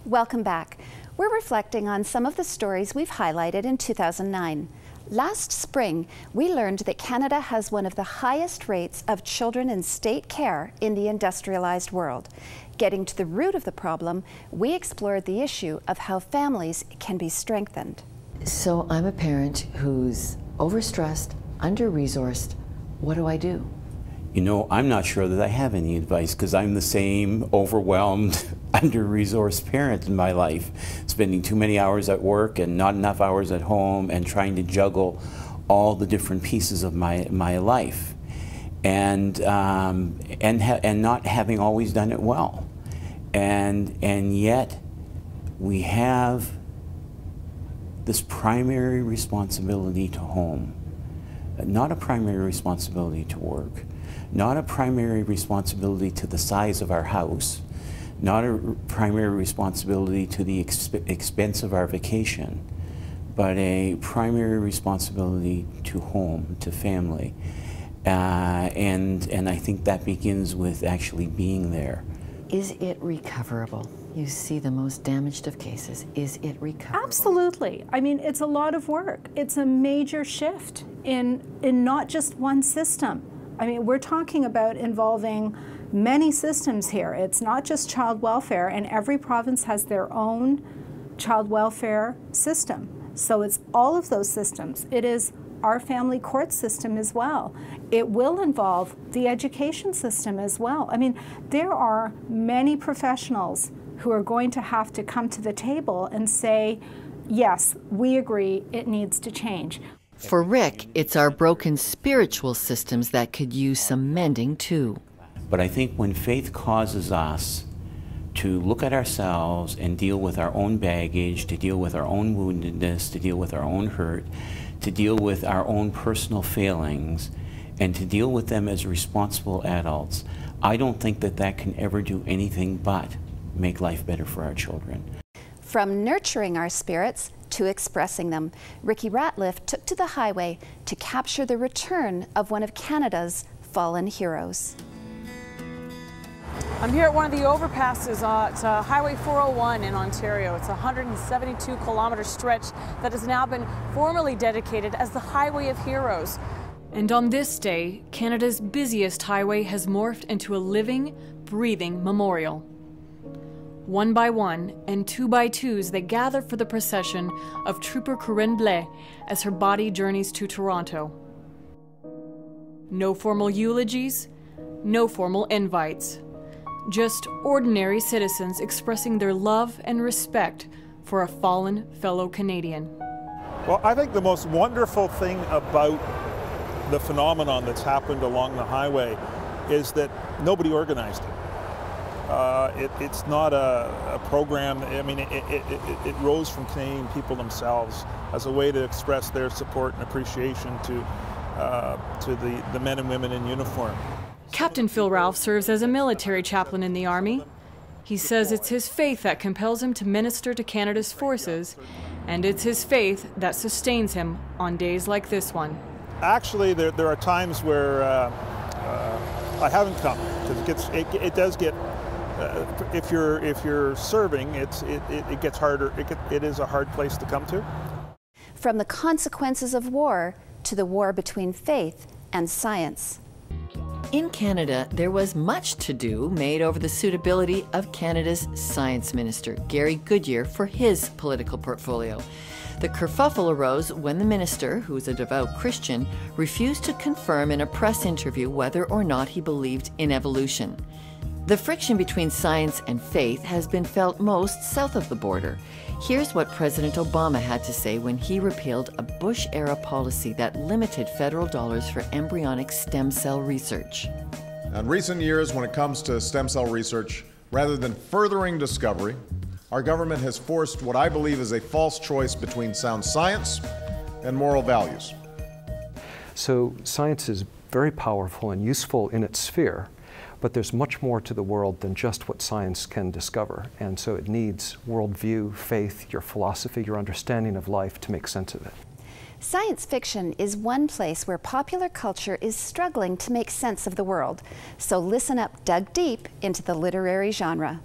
Welcome back. We're reflecting on some of the stories we've highlighted in 2009. Last spring, we learned that Canada has one of the highest rates of children in state care in the industrialized world. Getting to the root of the problem, we explored the issue of how families can be strengthened. So I'm a parent who's overstressed, under-resourced. What do I do? You know, I'm not sure that I have any advice because I'm the same overwhelmed, under-resourced parent in my life, spending too many hours at work and not enough hours at home and trying to juggle all the different pieces of my life and not having always done it well. And yet we have this primary responsibility to home, not a primary responsibility to work, not a primary responsibility to the size of our house, not a primary responsibility to the expense of our vacation, but a primary responsibility to home, to family. And I think that begins with actually being there. Is it recoverable? You see the most damaged of cases. Is it recoverable? Absolutely. I mean, it's a lot of work. It's a major shift in not just one system. I mean, we're talking about involving many systems here. It's not just child welfare, and every province has their own child welfare system. So it's all of those systems. It is our family court system as well. It will involve the education system as well. I mean, there are many professionals who are going to have to come to the table and say, yes, we agree, it needs to change. For Rick, it's our broken spiritual systems that could use some mending too. But I think when faith causes us to look at ourselves and deal with our own baggage, to deal with our own woundedness, to deal with our own hurt, to deal with our own personal failings, and to deal with them as responsible adults, I don't think that that can ever do anything but make life better for our children. From nurturing our spirits to expressing them, Ricky Ratliff took to the highway to capture the return of one of Canada's fallen heroes. I'm here at one of the overpasses at Highway 401 in Ontario. It's a 172-kilometer stretch that has now been formally dedicated as the Highway of Heroes. And on this day, Canada's busiest highway has morphed into a living, breathing memorial. One by one and two by twos, they gather for the procession of Trooper Corinne Blais as her body journeys to Toronto. No formal eulogies, no formal invites. Just ordinary citizens expressing their love and respect for a fallen fellow Canadian. Well, I think the most wonderful thing about the phenomenon that's happened along the highway is that nobody organized it. It's not a program. I mean, it rose from Canadian people themselves as a way to express their support and appreciation to the men and women in uniform. Captain Phil Ralph serves as a military chaplain in the Army. He says it's his faith that compels him to minister to Canada's forces, and it's his faith that sustains him on days like this one. Actually, there are times where I haven't come because it does get. If you're serving, it gets harder. It is a hard place to come to. From the consequences of war to the war between faith and science. In Canada, there was much to-do made over the suitability of Canada's science minister, Gary Goodyear, for his political portfolio. The kerfuffle arose when the minister, who is a devout Christian, refused to confirm in a press interview whether or not he believed in evolution. The friction between science and faith has been felt most south of the border. Here's what President Obama had to say when he repealed a Bush-era policy that limited federal dollars for embryonic stem cell research. In recent years, when it comes to stem cell research, rather than furthering discovery, our government has forced what I believe is a false choice between sound science and moral values. So science is very powerful and useful in its sphere, but there's much more to the world than just what science can discover. And so it needs worldview, faith, your philosophy, your understanding of life to make sense of it. Science fiction is one place where popular culture is struggling to make sense of the world. So listen up, dug deep into the literary genre.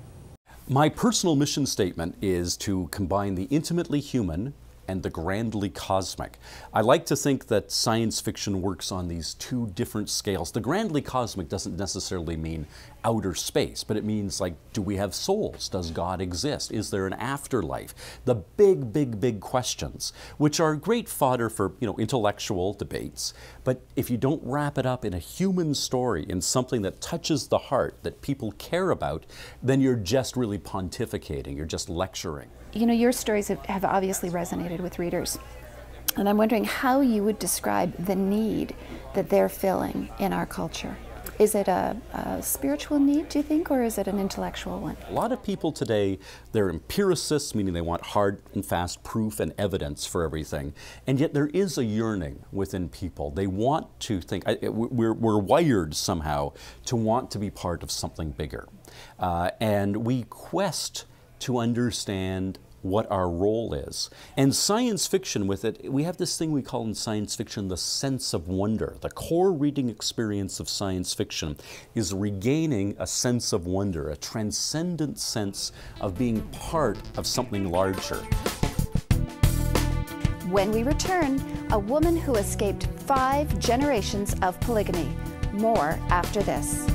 My personal mission statement is to combine the intimately human and the grandly cosmic. I like to think that science fiction works on these two different scales. The grandly cosmic doesn't necessarily mean outer space, but it means, like, do we have souls? Does God exist? Is there an afterlife? The big, big, big questions, which are great fodder for, intellectual debates. But if you don't wrap it up in a human story, in something that touches the heart, that people care about, then you're just really pontificating, you're just lecturing. Your stories have obviously resonated with readers. And I'm wondering how you would describe the need that they're filling in our culture. Is it a spiritual need, do you think, or is it an intellectual one? A lot of people today, they're empiricists, meaning they want hard and fast proof and evidence for everything. And yet there is a yearning within people. They want to think, we're wired somehow to want to be part of something bigger. And we quest to understand what our role is. And science fiction with it, we have this thing we call in science fiction the sense of wonder. The core reading experience of science fiction is regaining a sense of wonder, a transcendent sense of being part of something larger. When we return, a woman who escaped 5 generations of polygamy. More after this.